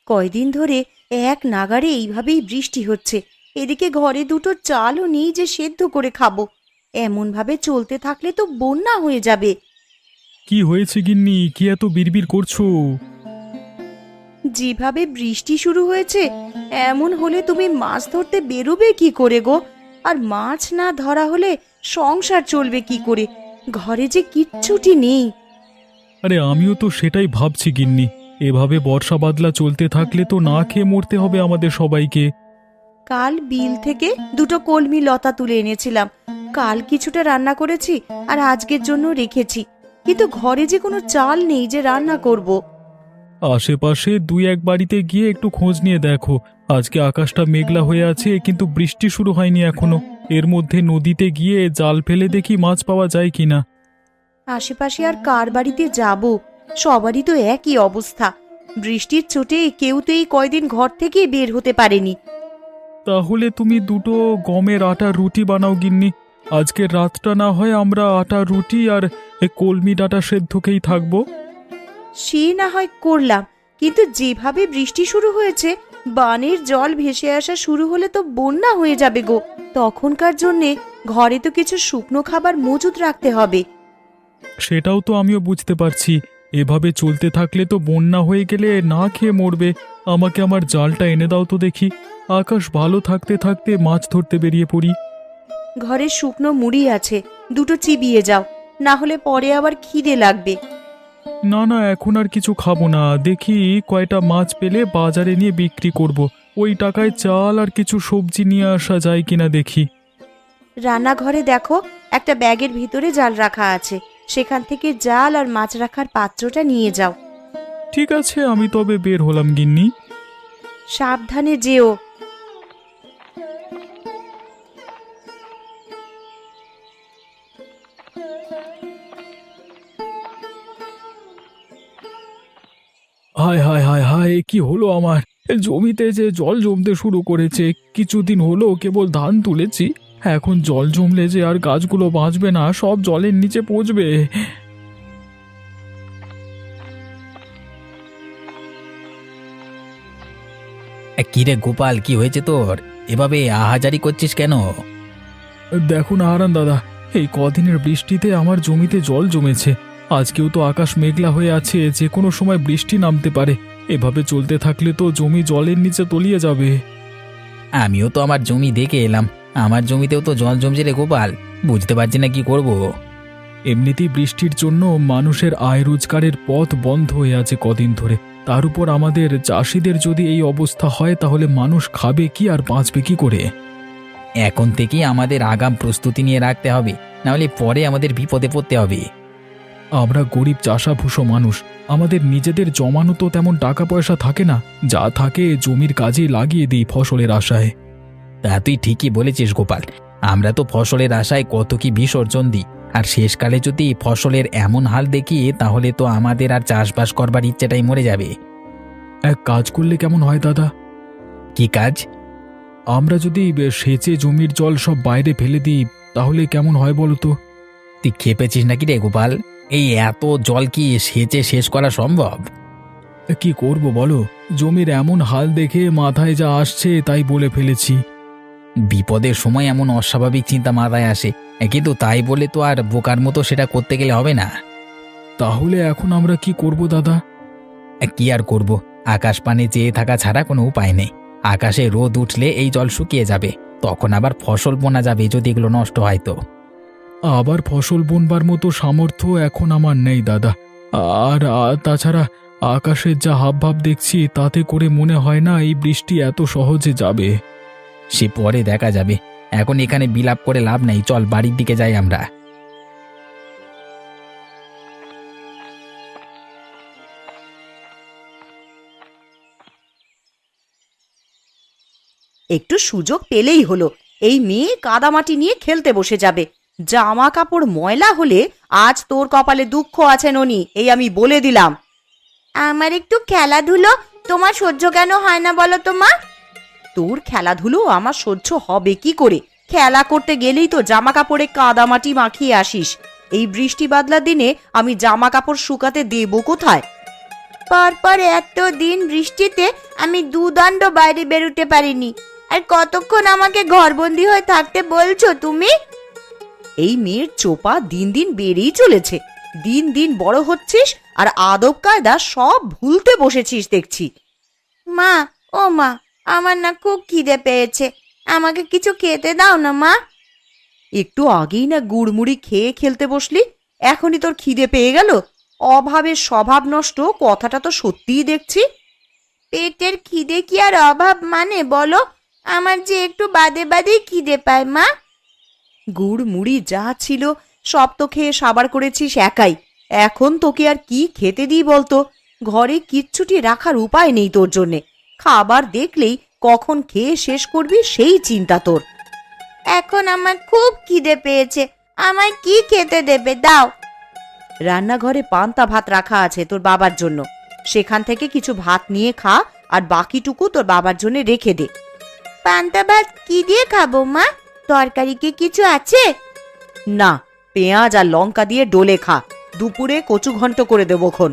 কয়দিন ধরে এক নাগাড়ে এইভাবেই বৃষ্টি হচ্ছে। এদিকে ঘরে দুটো চালও নেই যে সেদ্ধ করে খাবো। এমন ভাবে চলতে থাকলে তো বন্যা হয়ে যাবে। কি হয়েছে গিন্নি, কি এত বিড়বিড় করছো? যেভাবে বৃষ্টি শুরু হয়েছে, এমন হলে তুমি মাছ ধরতে বেরোবে কি করে গো? আর মাছ না ধরা হলে সংসার চলবে কি করে? ঘরে যে কিচ্ছুটি নেই। আরে আমিও তো সেটাই ভাবছি গিন্নি, এভাবে বর্ষা বাদলা চলতে থাকলে তো না খেয়ে মরতে হবে আমাদের সবাইকে। কাল বিল থেকে দুটো কলমি লতা তুলে এনেছিলাম। কাল কিছুটা রান্না করেছি আর আজকের জন্য রেখেছি, কিন্তু ঘরে যে কোনো চাল নেই যে রান্না করব। আশেপাশে দুই এক বাড়িতে গিয়ে একটু খোঁজ নিয়ে দেখো। আজকে আকাশটা মেঘলা হয়ে আছে, কিন্তু বৃষ্টি শুরু হয়নি এখনো। এর মধ্যে নদীতে গিয়ে জাল ফেলে দেখি মাছ পাওয়া যায় কিনা। আশেপাশে আর কার বাড়িতে যাব? সবারই তো একই অবস্থা। বৃষ্টির চোটে কেউ তো এই কয়দিন ঘর থেকে বের হতে পারেনি। তাহলে তুমি দুটো গমের আটার রুটি বানাও গিন্নি। আজকের রাতটা না হয় আমরা আটার রুটি আর কলমি ডাঁটা সেদ্ধকেই থাকবো। সে না হয় করলাম, কিন্তু যেভাবে বৃষ্টি শুরু হয়েছে, বানের জল ভেসে আসা শুরু হলে তো বন্যা হয়ে যাবে গো। তখনকার জন্যে ঘরে তো কিছু শুকনো খাবার মজুদ রাখতে হবে। সেটাও তো আমিও বুঝতে পারছি। এভাবে চলতে থাকলে তো বন্যা হয়ে গেলে না খেয়ে মরবে। আমাকে আমার জালটা এনে দাও তো দেখি। আকাশ ভালো থাকতে থাকতে মাছ ধরতে বেরিয়ে পড়ি। ঘরে শুকনো মুড়ি আছে, দুটো চিবিয়ে যাও, না হলে পরে আবার খিদে লাগবে। না না, এখন আর কিছু খাবো না। দেখি কয়টা মাছ পেলে বাজারে নিয়ে বিক্রি করব। ওই টাকায় চাল আর কিছু সবজি নিয়ে আসা যায় কিনা দেখি। রান্নাঘরে দেখো, একটা ব্যাগের ভিতরে জাল রাখা আছে, সেখান থেকে জাল আর মাছ রাখার পাত্রটা নিয়ে যাও। ঠিক আছে, আমি তবে বের হলাম গিন্নি। সাবধানে যেও। হায় হায় হায় হায়, কি হলো আমার? জমিতে যে জল জমতে শুরু করেছে। কিছুদিন হলো কেবল ধান তুলেছি, এখন জল জমলে যে আর গাছগুলো বাঁচবে না, সব জলের নিচে পচবে। কিরে গোপাল, কি হয়েছে তোর? এভাবে আহাজারি করছিস কেন? দেখুন হারান দাদা, এই কদিনের বৃষ্টিতে আমার জমিতে জল জমেছে। আজকেও তো আকাশ মেঘলা হয়ে আছে, যে কোনো সময় বৃষ্টি নামতে পারে। এভাবে চলতে থাকলে তো জমি জলের নিচে তলিয়ে যাবে। আমিও তো আমার জমি দেখে এলাম, আমার জমিতেও তো জল জমছে রে গোপাল। বুঝতে পারছি না কি করব। এমনিতেই বৃষ্টির জন্য মানুষের আয় রোজগারের পথ বন্ধ হয়ে আছে কদিন ধরে। তার উপর আমাদের চাষিদের যদি এই অবস্থা হয়, তাহলে মানুষ খাবে কি আর বাঁচবে কি করে? এখন থেকেই আমাদের আগাম প্রস্তুতি নিয়ে রাখতে হবে, নাহলে পরে আমাদের বিপদে পড়তে হবে। আমরা গরিব চাষাভুষো মানুষ, আমাদের নিজেদের জমানো তো তেমন টাকা পয়সা থাকে না। যা থাকে জমির কাজে লাগিয়ে দিই ফসলের আশায়। তা তুই ঠিকই বলেছিস গোপাল, আমরা তো ফসলের আশায় কত কি বিসর্জন দিই। আর শেষকালে যদি ফসলের এমন হাল দেখি, তাহলে তো আমাদের আর চাষবাস করবার ইচ্ছেটাই মরে যাবে। এক কাজ করলে কেমন হয় দাদা? কি কাজ? আমরা যদি সেচে জমির জল সব বাইরে ফেলে দিই, তাহলে কেমন হয় বলো তো? তুই খেপেছিস নাকি রে গোপাল? এই এত জল কি সেচে শেষ করা সম্ভব? কি করব বলো, জমির এমন হাল দেখে মাথায় যা আসছে তাই বলে ফেলেছি। বিপদের সময় এমন অস্বাভাবিক চিন্তা মাথায় আসে, কিন্তু তাই বলে তো আর বোকার মতো সেটা করতে গেলে হবে না। তাহলে এখন আমরা কি করব দাদা? কি আর করব, আকাশ পানে চেয়ে থাকা ছাড়া কোনো উপায় নেই। আকাশে রোদ উঠলে এই জল শুকিয়ে যাবে, তখন আবার ফসল বোনা যাবে যদি এগুলো নষ্ট হয় তো। আবার ফসল বুনবার মতো সামর্থ্য এখন আমার নেই দাদা। আর তাছাড়া আকাশের যা হাবভাব দেখছি, তাতে করে মনে হয় না এই বৃষ্টি এত সহজে যাবে। সে পরে দেখা যাবে, এখন এখানে বিলাপ করে লাভ নেই। চল বাড়ির দিকে যাই আমরা। একটু সুযোগ পেলেই হলো, এই মেয়ে কাদামাটি নিয়ে খেলতে বসে যাবে। জামা কাপড় ময়লা হলে আজ তোর কপালে দুঃখ আছে ননি, এই আমি বলে দিলাম। আমার একটু খেলাধুলো তোমার সহ্য কেন হয় না বলো তো মা? তোর খেলাধুলো আমার সহ্য হবে কি করে? খেলা করতে গেলেই তো জামা কাপড়ে কাদামাটি মাখিয়ে আসিস। এই বৃষ্টি বাদলার দিনে আমি জামা কাপড় শুকাতে দেবো কোথায়? পর পর এত দিন বৃষ্টিতে আমি দুদণ্ড বাইরে বেরোতে পারিনি, আর কতক্ষণ আমাকে ঘরবন্দি হয়ে থাকতে বলছো তুমি? এই মেয়ের চোপা দিন দিন বেড়েই চলেছে। দিন দিন বড় হচ্ছিস আর আদব কায়দা সব ভুলতে বসেছিস দেখছি। মা, ও মা, আমার না খুব খিদে পেয়েছে, আমাকে কিছু খেতে দাও না মা। একটু আগেই না গুড়মুড়ি খেয়ে খেলতে বসলি, এখনই তোর খিদে পেয়ে গেল? অভাবের স্বভাব নষ্ট, কথাটা তো সত্যিই দেখছি। পেটের খিদে কি আর অভাব মানে বলো? আমার যে একটু বাদে বাদেই খিদে পায় মা। গুড় মুড়ি যা ছিল সব তো খেয়ে সাবার করেছিস একাই। এখন তোকে আর কি খেতে দিই বলতো? ঘরে কিচ্ছুটি রাখার উপায় নেই তোর জন্যে। খাবার দেখলেই কখন খেয়ে শেষ করবি সেই চিন্তা তোর। এখন আমার খুব খিদে পেয়েছে, আমায় কি খেতে দেবে দাও। রান্নাঘরে পান্তা ভাত রাখা আছে তোর বাবার জন্য, সেখান থেকে কিছু ভাত নিয়ে খা, আর বাকিটুকু তোর বাবার জন্য রেখে দে। পান্তা ভাত কি দিয়ে খাবো মা? তরকারি কি কিছু আছে? না, পেঁয়াজ আর লঙ্কা দিয়ে ডোলে খা। দুপুরে কচু ঘন্ট করে দেবো খন।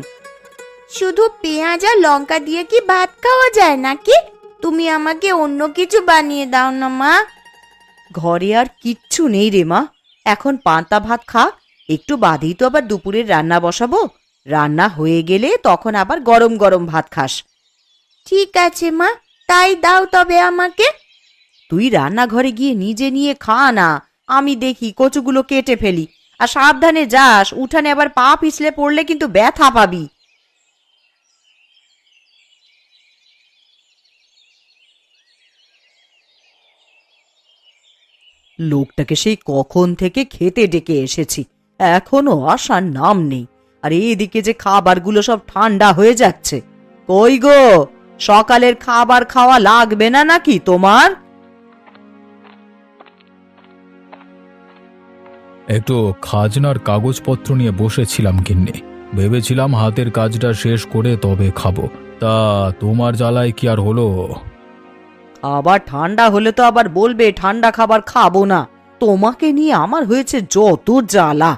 শুধু পেঁয়াজ আর লঙ্কা দিয়ে কি ভাত খাওয়া যায় নাকি? তুমি আমাকে অন্য কিছু বানিয়ে দাও না মা। ঘরে আর কিচ্ছু নেই রে মা, এখন পান্তা ভাত খা। একটু বাদেই তো আবার দুপুরের রান্না বসাবো। রান্না হয়ে গেলে তখন আবার গরম গরম ভাত খাস। ঠিক আছে মা, তাই দাও তবে আমাকে। তুই রান্নাঘরে গিয়ে নিজে নিয়ে খা না, আমি দেখি কচুগুলো কেটে ফেলি। আর সাবধানে যাস, উঠানে আবার পা পিছলে পড়লে কিন্তু ব্যথা পাবি। লোকটাকে সেই কখন থেকে খেতে ডেকে এসেছি, এখনো আসার নাম নেই। আর এদিকে যে খাবারগুলো সব ঠান্ডা হয়ে যাচ্ছে। কই গো, সকালের খাবার খাওয়া লাগবে না নাকি তোমার? একটু খাজনার কাগজপত্র নিয়ে বসেছিলাম কিন্নে, ভেবেছিলাম হাতের কাজটা শেষ করে তবে খাবো। তা তোমার জ্বালায় কি আর হলো? আবার ঠান্ডা হলে তো আবার বলবে ঠান্ডা খাবার খাবো না। তোমাকে নিয়ে আমার হয়েছে যত জ্বালা।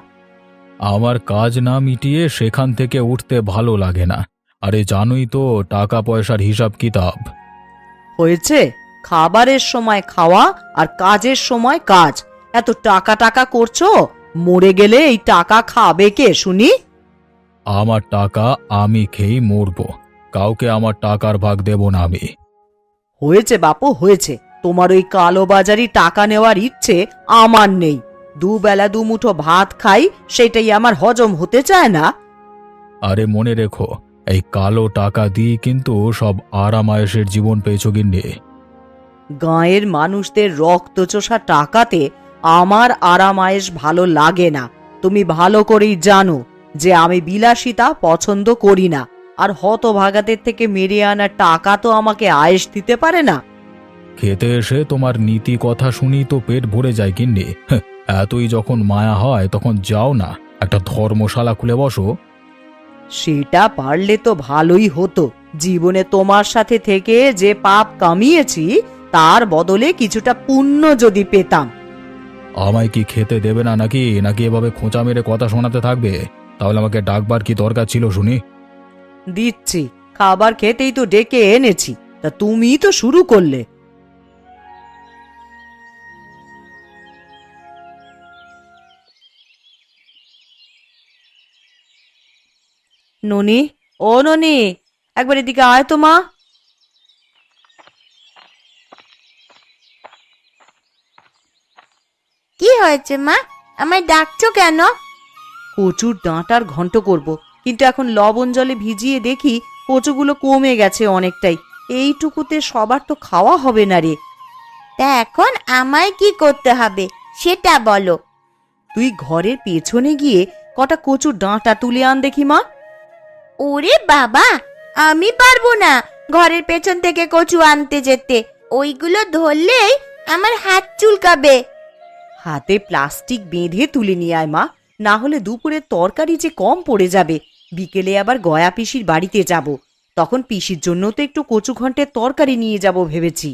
আমার কাজ না মিটিয়ে সেখান থেকে উঠতে ভালো লাগে না। আরে জানোই তো টাকা পয়সার হিসাব কিতাব। হয়েছে, খাবারের সময় খাওয়া আর কাজের সময় কাজ। এত টাকা টাকা করছো, মরে গেলে এই টাকা খাবে কে শুনি? আমার টাকা আমি খেয়েই মরবো, কাউকে আমার টাকার ভাগ দেব না আমি। হয়েছে বাপু, হয়েছে। তোমার ওই কালোবাজারি টাকা নেওয়ার ইচ্ছে আমার নেই। দুবেলা দুমুঠো ভাত খাই, সেটাই আমার হজম হতে চায় না। আরে মনে রেখো, এই কালো টাকা দিয়ে কিন্তু সব আরামায়েশের জীবন পেয়েছ গিন্নি। গাঁয়ের মানুষদের রক্তচোষা টাকাতে আমার আরামায়েশ ভালো লাগে না। তুমি ভালো করেই জানো যে আমি বিলাসিতা পছন্দ করি না। আর হতভাগাদের থেকে মেরে আনা টাকা তো আমাকে আয়েশ দিতে পারে না। খেতে এসে তোমার নীতি কথা শুনি তো পেট ভরে যায় গিন্নি। এতই যখন মায়া হয় তখন যাও না, একটা ধর্মশালা খুলে বসো। সেটা পারলে তো ভালোই হতো। জীবনে তোমার সাথে থেকে যে পাপ কামিয়েছি তার বদলে কিছুটা পুণ্য যদি পেতাম। আমায় কি খেতে দেবে না নাকি নাকি এভাবে খোঁচা মেরে কথা শোনাতে থাকবে? তাহলে আমাকে ডাকবার কি দরকার ছিল শুনি? দিচ্ছি, খাবার খেতেই তো ডেকে এনেছি, তা তুমি তো শুরু করলে। ননি, ও ননি, একবার এদিকে আয় তো মা। কি হয়েছে মা, আমায় ডাকছো কেন? কচুর ডাঁটার ঘন্ট করব, কিন্তু এখন লবণ জলে ভিজিয়ে দেখি কচুগুলো কমে গেছে অনেকটাই। এইটুকুতে সবার তো খাওয়া হবে না রে। তা এখন আমায় কি করতে হবে সেটা বলো। তুই ঘরের পেছনে গিয়ে কটা কচুর ডাঁটা তুলে আন দেখি মা। ওরে বাবা, আমি পারবো না ঘরের পেছন থেকে কচু আনতে যেতে। ওইগুলো ধরলেই আমার হাত চুলকাবে। হাতে প্লাস্টিক বেঁধে তুলে নিয়ে আয় মা, না হলে দুপুরের তরকারি যে কম পড়ে যাবে। বিকেলে আবার গয়া পিসির বাড়িতে যাব, তখন পিসির জন্য তো একটু কচু ঘন্টের তরকারি নিয়ে যাব ভেবেছি।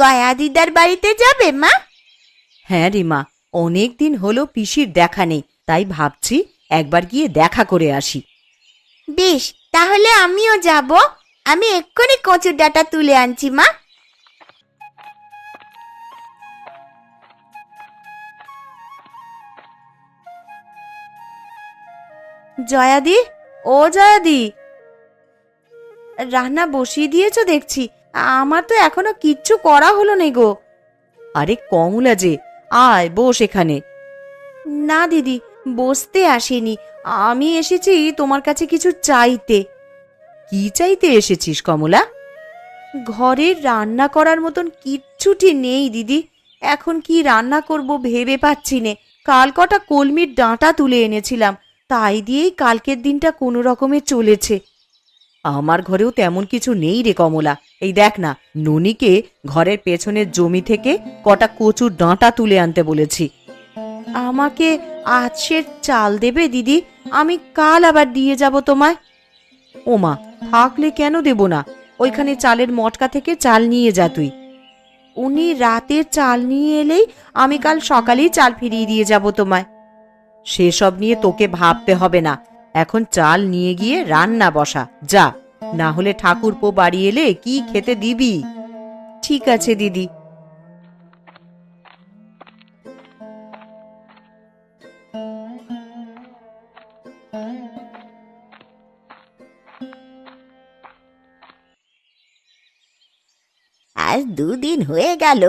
গয়া দিদার বাড়িতে যাবে মা? হ্যাঁ রে মা, অনেক দিন হলো পিসির দেখা নেই, তাই ভাবছি একবার গিয়ে দেখা করে আসি। বেশ, তাহলে আমিও যাব। আমি এক্ষুনি কচুর ডাঁটা তুলে আনছি মা। জয়াদি, ও জয়াদি, রান্না বসিয়ে দিয়েছো দেখছি। আমার তো এখনো কিচ্ছু করা হলো না গো। আরে কমলা যে, আয় বস এখানে। না দিদি, বসতে আসিনি, আমি এসেছি তোমার কাছে কিছু চাইতে। কি চাইতে এসেছিস কমলা? ঘরে রান্না করার মতন কিচ্ছুটি নেই দিদি। এখন কি রান্না করব ভেবে পাচ্ছি নে। কাল কটা কলমির ডাঁটা তুলে এনেছিলাম, তাই দিয়েই কালকের দিনটা কোনো রকমে চলেছে। আমার ঘরেও তেমন কিছু নেই রে কমলা। এই দেখ না, ননিকে ঘরের পেছনের জমি থেকে কটা কচুর ডাঁটা তুলে আনতে বলেছি। আমাকে আজকের চাল দেবে দিদি? আমি কাল আবার দিয়ে যাব তোমায়। ওমা, থাকলে কেন দেব না? ওইখানে চালের মটকা থেকে চাল নিয়ে যা তুই। উনি রাতের চাল নিয়ে এলেই আমি কাল সকালেই চাল ফিরিয়ে দিয়ে যাব তোমায়। সেসব নিয়ে তোকে ভাবতে হবে না, এখন চাল নিয়ে গিয়ে রান্না বসা যা, না হলে ঠাকুরপো বাড়ি এলে কি খেতে দিবি? ঠিক আছে দিদি। আজ 2 দিন হয়ে গেল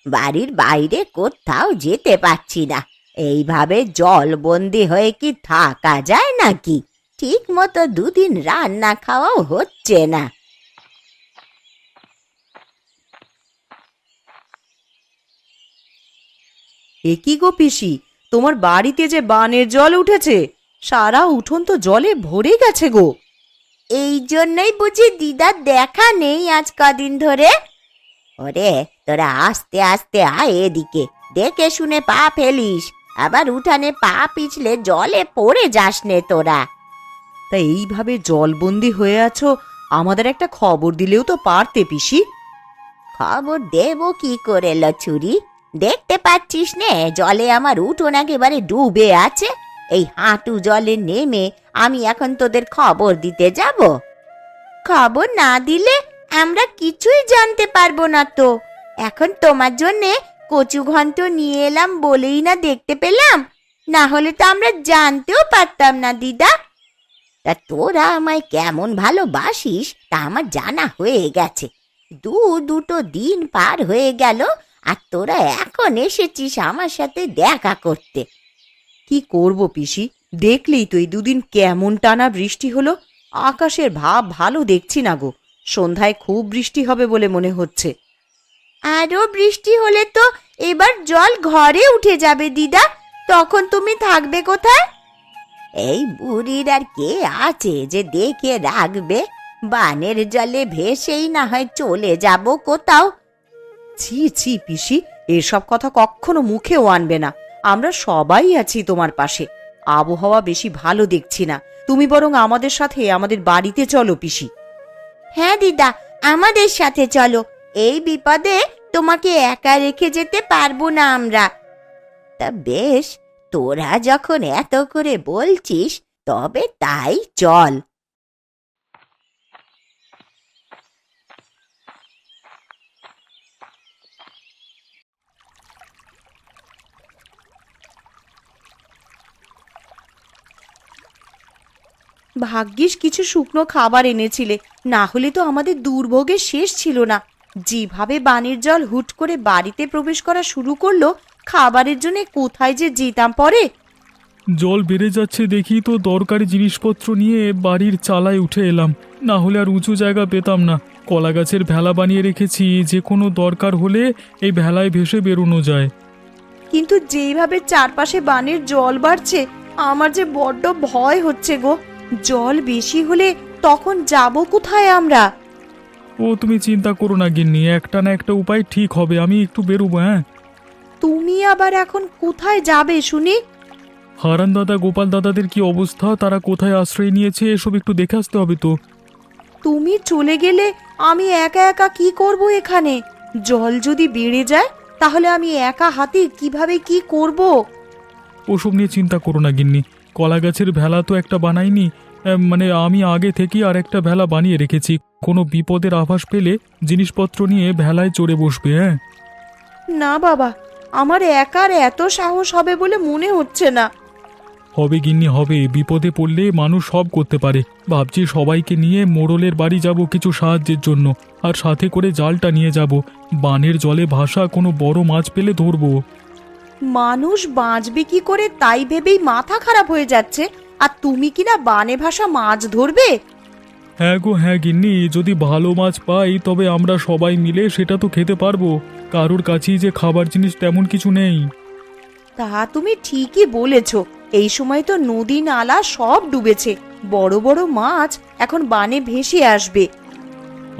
বাড়ির বাইরে কোথাও যেতে পারছি না। এইভাবে জলবন্দি হয়ে কি থাকা যায় নাকি? ঠিক মতো 2 দিন রান্না খাওয়াও হচ্ছে না। এ কি গো পিসি, তোমার বাড়িতে যে বানের জল উঠেছে, সারা উঠোন তো জলে ভরে গেছে গো। এই জন্যই বুঝি দিদার দেখা নেই আজ কদিন ধরে। ওরে তোরা আস্তে আস্তে আয় এদিকে, দেখে শুনে পা ফেলিস, আবার উঠানে পা পিছলে জলে পড়ে যাস নে তোরা। তা এইভাবে জলবন্দি হয়ে আছো, আমাদের একটা খবর দিলেও তো পারতে পিসি। খবর দেব কি করে লছুরি? দেখতে পাচ্ছিস নে জলে আমার উঠোন একেবারে ডুবে আছে। এই হাঁটু জলে নেমে আমি এখন তোদের খবর দিতে যাব? খবর না দিলে আমরা কিছুই জানতে পারবো না তো। এখন তোমার জন্যে কচু ঘন্ট নিয়ে এলাম বলেই না দেখতে পেলাম, না হলে তো আমরা জানতেও পারতাম না দিদা। তা তোরা আমায় কেমন ভালোবাসিস তা আমার জানা হয়ে গেছে। দুটো দিন পার হয়ে গেল আর তোরা এখন এসেছিস আমার সাথে দেখা করতে। কি করব পিসি, দেখলেই তো এই 2 দিন কেমন টানা বৃষ্টি হলো। আকাশের ভাব ভালো দেখছি না গো, সন্ধ্যায় খুব বৃষ্টি হবে বলে মনে হচ্ছে। আরো বৃষ্টি হলে তো এবার জল ঘরে উঠে যাবে দিদা, তখন তুমি থাকবে কোথায়? এই বুড়ির আর কে আছে যে দেখে রাখবে? বানের জলে ভেসেই না হয় চলে যাব কোথাও। ছি ছি পিসি, এসব কথা কখনো মুখেও আনবে না। আমরা সবাই আছি তোমার পাশে। আবহাওয়া বেশি ভালো দেখছি না, তুমি বরং আমাদের সাথে আমাদের বাড়িতে চলো পিসি। হ্যাঁ দিদা, আমাদের সাথে চলো। এই বিপদে তোমাকে একা রেখে যেতে পারবো না আমরা। তা বেশ, তোরা যখন এত করে বলছিস তবে তাই চল। ভাগ্যিস কিছু শুকনো খাবার এনেছিলে, না হলে তো আমাদের দুর্ভোগের শেষ ছিল না। যেভাবে বানের জল হুট করে বাড়িতে প্রবেশ করা শুরু করলো, খাবারের জন্য কোথায় যে যেতাম পরে। জল বেড়ে যাচ্ছে দেখি তো দরকারি জিনিসপত্র নিয়ে বাড়ির চালায় উঠে এলাম, না হলে আর উঁচু জায়গা পেতাম না। কলা গাছের ভেলা বানিয়ে রেখেছি, যে কোনো দরকার হলে এই ভেলায় ভেসে বেরোনো যায়। কিন্তু যেইভাবে চারপাশে বানের জল বাড়ছে, আমার যে বড্ড ভয় হচ্ছে গো। জল বেশি হলে তখন যাব কোথায় আমরা? ও তুমি চিন্তা করো না গিন্নি, একটা না একটা উপায় ঠিক হবে। আমি একটু বেরোবো। হ্যাঁ, তুমি আবার এখন কোথায় যাবে শুনি? হারান দাদা গোপাল দাদাদের কি অবস্থা, তারা কোথায় আশ্রয় নিয়েছে, এসব একটু দেখে আসতে হবে তো। তুমি চলে গেলে আমি একা একা কি করব এখানে? জল যদি বেড়ে যায় তাহলে আমি একা হাতে কিভাবে কি করব? ওসব নিয়ে চিন্তা করো না গিন্নি, কলা গাছের ভেলা তো একটা বানাইনি, মানে আমি আগে থেকেই আর একটা ভেলা বানিয়ে রেখেছি। কোনো বিপদের আভাস পেলে জিনিসপত্র নিয়ে ভেলায় চড়ে বসবে। হ্যাঁ, না বাবা, আমার একার এত সাহস হবে বলে মনে হচ্ছে না। হবে গিন্নি হবে, বিপদে পড়লে মানুষ সব করতে পারে। ভাবছি সবাইকে নিয়ে মোড়লের বাড়ি যাব কিছু সাহায্যের জন্য, আর সাথে করে জালটা নিয়ে যাব। বানের জলে ভাসা কোনো বড় মাছ পেলে ধরবো। মানুষ বাঁচবে কি করে তাই ভেবেই মাথা খারাপ হয়ে যাচ্ছে, আর তুমি কিনা বানে ভাসা মাছ ধরবে? হ্যাঁ গো হ্যাঁ গিন্নি, যদি ভালো মাছ পাই তবে আমরা সবাই মিলে সেটা তো খেতে পারবো। কারোর কাছেই যে খাবার জিনিস তেমন কিছু নেই। তা তুমি ঠিকই বলেছ, এই সময় তো নদী নালা সব ডুবেছে, বড় বড় মাছ এখন বানে ভেসে আসবে।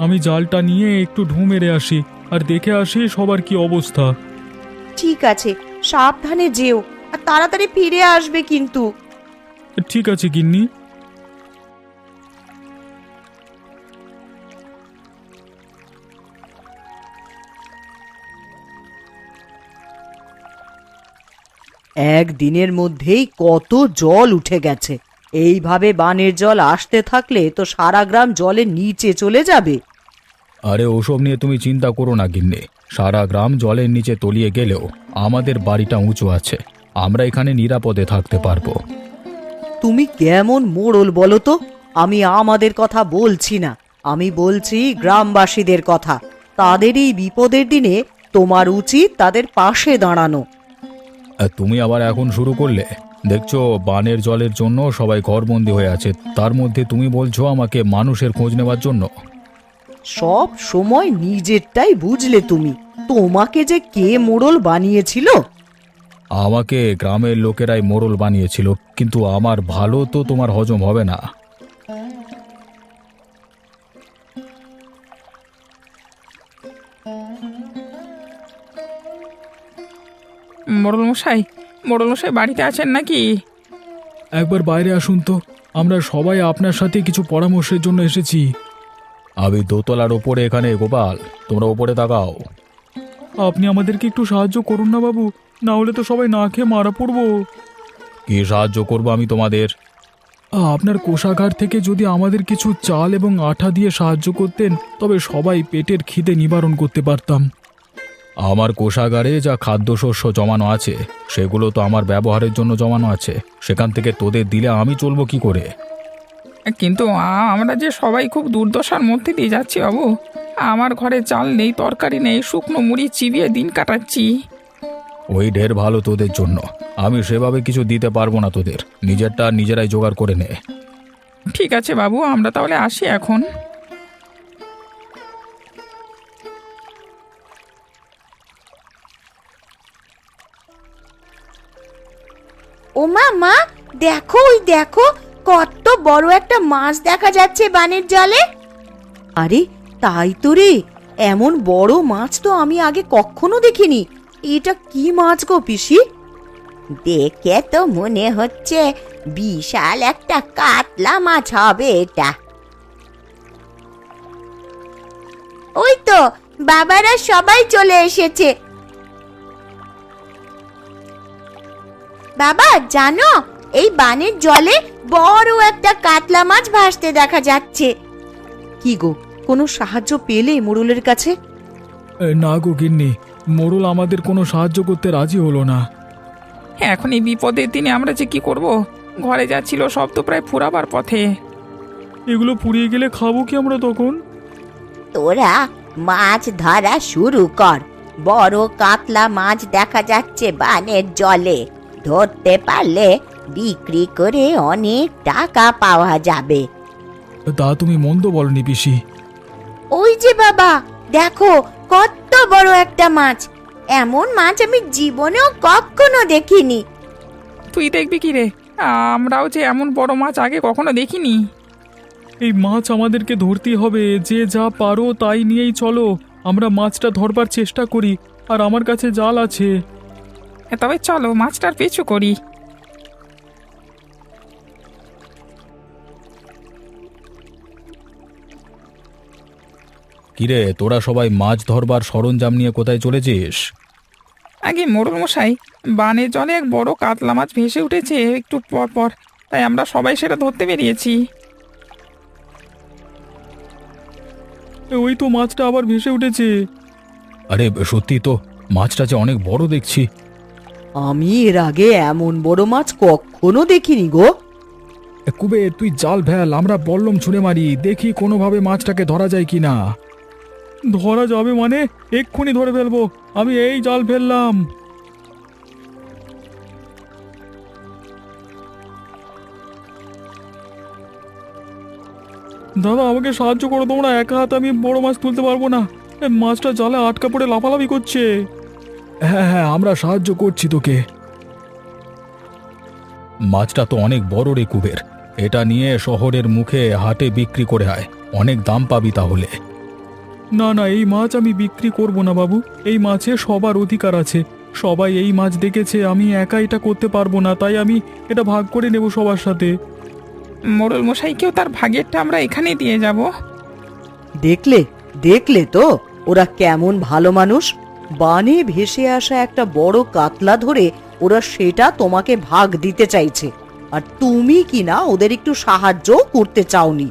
আমি জালটা নিয়ে একটু ঢু মেরে আসি, আর দেখে আসি সবার কি অবস্থা। ঠিক আছে, সাবধানে যেও, আর তাড়াতাড়ি ফিরে আসবে কিন্তু। ঠিক আছে গিন্নি। একদিনের মধ্যেই কত জল উঠে গেছে। এইভাবে বানের জল আসতে থাকলে তো সারা গ্রাম জলের নিচে চলে যাবে। আরে ওসব নিয়ে তুমি চিন্তা করো না গিন্নি, সারা গ্রাম জলের নিচে তলিয়ে গেলেও আমাদের বাড়িটা উঁচু আছে, আমরা এখানে নিরাপদে থাকতে পারবো। তুমি কেমন মোড়ল বলো তো? আমি আমাদের কথা বলছি না, আমি বলছি গ্রামবাসীদের কথা। তাদের এই বিপদের দিনে তোমার উচিত তাদের পাশে দাঁড়ানো। আর তুমি আবার এখন শুরু করলে? দেখছো বানের জলের জন্য সবাই ঘরবন্দি হয়ে আছে, তার মধ্যে তুমি বলছো আমাকে মানুষের খোঁজ নেওয়ার জন্য। সব সময় নিজেরটাই বুঝলে তুমি। তোমাকে যে কে মোড়ল বানিয়েছিল? আমাকে গ্রামের লোকেরাই মোড়ল বানিয়েছিল, কিন্তু আমার ভালো তো তোমার হজম হবে না। মোড়লমশাই বাড়িতে আছেন নাকি? একবার বাইরে আসুন তো, আমরা সবাই আপনার সাথে কিছু পরামর্শের জন্য এসেছি। আমি দোতলার ওপরে এখানে, গোপাল তোমরা ওপরে তাকাও। আপনি আমাদেরকে একটু সাহায্য করুন না বাবু, না হলে তো সবাই না খেয়ে মারা পড়বো। কি সাহায্য করবো আমি তোমাদের? আপনার কোষাগার থেকে যদি আমাদের কিছু চাল এবং আঠা দিয়ে সাহায্য করতেন, তবে সবাই পেটের খিদে নিবারণ করতে পারতাম। আমার কোষাগারে যা খাদ্যশস্য জমানো আছে সেগুলো তো আমার ব্যবহারের জন্য জমানো আছে, সেখান থেকে তোদের দিলে আমি চলবো কি করে? কিন্তু আমরা যে সবাই খুব দুর্দশার মধ্যে দিয়ে যাচ্ছি বাবু। আমার ঘরে চাল নেই, তরকারি নেই, শুকনো মুড়ি চিবিয়ে দিন কাটাচ্ছি। ওই ঢের ভালো তোদের জন্য, আমি সেভাবে কিছু দিতে পারবো না তোদের, নিজেরটা নিজেরাই জোগাড় করে নে। ঠিক আছে বাবু, আমরা তাহলে আসি এখন। ও মা, দেখো ওই দেখো, কত বড় একটা মাছ দেখা যাচ্ছে বানের জলে। আরে তাই তো রে, এমন বড় মাছ তো আমি আগে কখনো দেখিনি। এটা কি মাছ গো পিসি? দেখে তো মনে হচ্ছে বিশাল একটা কাতলা মাছ হবে এটা। ওই তো বাবারা সবাই চলে এসেছে। বাবা জানো, এই বানের জলে বড় একটা কাতলা মাছ ভাসতে দেখা যাচ্ছে। কি গো, কোনো সাহায্য পেলে মোড়লের কাছে? না গো গিন্নি, মোড়ল আমাদের কোনো সাহায্য করতে রাজি হলো না। এখন এই বিপদের দিনে আমরা যে কি করব? ঘরে যা ছিল সব তো প্রায় ফুরাবার পথে। এগুলো পুড়িয়ে গেলে খাবো কি আমরা তখন? তোরা মাছ ধরা শুরু কর, বড় কাতলা মাছ দেখা যাচ্ছে বানের জলে। ধরতে পারলে বিক্রি করে অনেক টাকা পাওয়া যাবে। তা তুমি মন্দ বলনি পিসি। ওই যে বাবা দেখো, কত বড় একটা মাছ। এমন মাছ আমি জীবনেও কখনো দেখিনি। তুই দেখবি কি রে? আমরাও যে এমন বড় মাছ আগে কখনো দেখিনি। এই মাছ আমাদেরকে ধরতেই হবে, যে যা পারো তাই নিয়েই চলো। আমরা মাছটা ধরবার চেষ্টা করি, আর আমার কাছে জাল আছে। তবে চলো মাছটার পিছু করি। কিরে, তোরা সবাই মাছ ধরবার সরঞ্জাম নিয়ে কোথায় চলেছিস? আগে মোড়ল মশাই, বানের জলে এক বড় কাতলা মাছ ভেসে উঠেছে একটু পর পর। তাই আমরা সবাই সেটা ধরতে বেরিয়েছি। ওই তো মাছটা আবার ভেসে উঠেছে। আরে সত্যি তো, মাছটা যে অনেক বড় দেখছি। আমি এর আগে এমন বড় মাছ কখনো দেখিনি গো। কুবে তুই জাল ফেল, আমরা বল্লম ছুঁড়ে মারি, দেখি কোনোভাবে মাছটাকে ধরা যায় কিনা। ধরা যাবে মানে? এক্ষুনি ধরে ফেলবো, আমি এই জাল ফেললাম। দাদা আমাকে সাহায্য করো তোমরা, একা হাতে আমি বড় মাছ তুলতে পারবো না। মাছটা জালে আটকা পড়ে লাফালাফি করছে। হ্যাঁ হ্যাঁ, আমরা সাহায্য করছি তোকে। মাছটা তো অনেক বড় রে কুবের, এটা নিয়ে শহরের মুখে হাটে বিক্রি করে আয়, অনেক দাম পাবি তাহলে। না না, এই মাছ আমি বিক্রি করব না বাবু, এই মাছে সবার অধিকার আছে। সবাই এই মাছ দেখেছে, আমি একা এটা করতে পারবো না, তাই আমি এটা ভাগ করে নেব সবার সাথে। মোড়ল মশাইকেও তার ভাগেরটা আমরা এখানেই দিয়ে যাব। দেখলে দেখলে তো ওরা কেমন ভালো মানুষ। বানে ভেসে আসা একটা বড় কাতলা ধরে ওরা সেটা তোমাকে ভাগ দিতে চাইছে, আর তুমি কিনা ওদের একটু সাহায্য করতে চাওনি।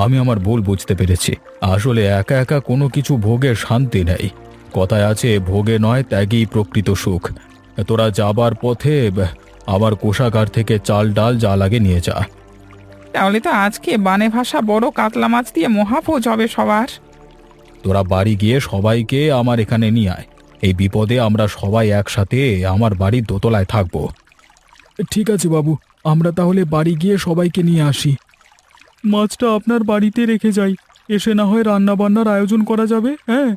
আমি আমার ভুল বুঝতে পেরেছি, আসলে একা একা কোনো কিছু ভোগের শান্তি নেই। কথায় আছে, ভোগে নয় ত্যাগেই প্রকৃত সুখ। তোরা যাবার পথে আবার কোষাগার থেকে চাল ডাল যা লাগে নিয়ে যা। তাহলে তো আজকে বানে ভাষা বড় কাতলা মাছ দিয়ে মহাভোজ হবে সবার। তোরা বাড়ি গিয়ে সবাইকে আমার এখানে নিয়ে আয়, এই বিপদে আমরা সবাই একসাথে আমার বাড়ির দোতলায় থাকবো। ঠিক আছে বাবু, আমরা তাহলে বাড়ি গিয়ে সবাইকে নিয়ে আসি। মাছটা আপনার বাড়িতে রেখে যাই, এসে না হয় রান্না বান্নার আয়োজন করা যাবে। হ্যাঁ।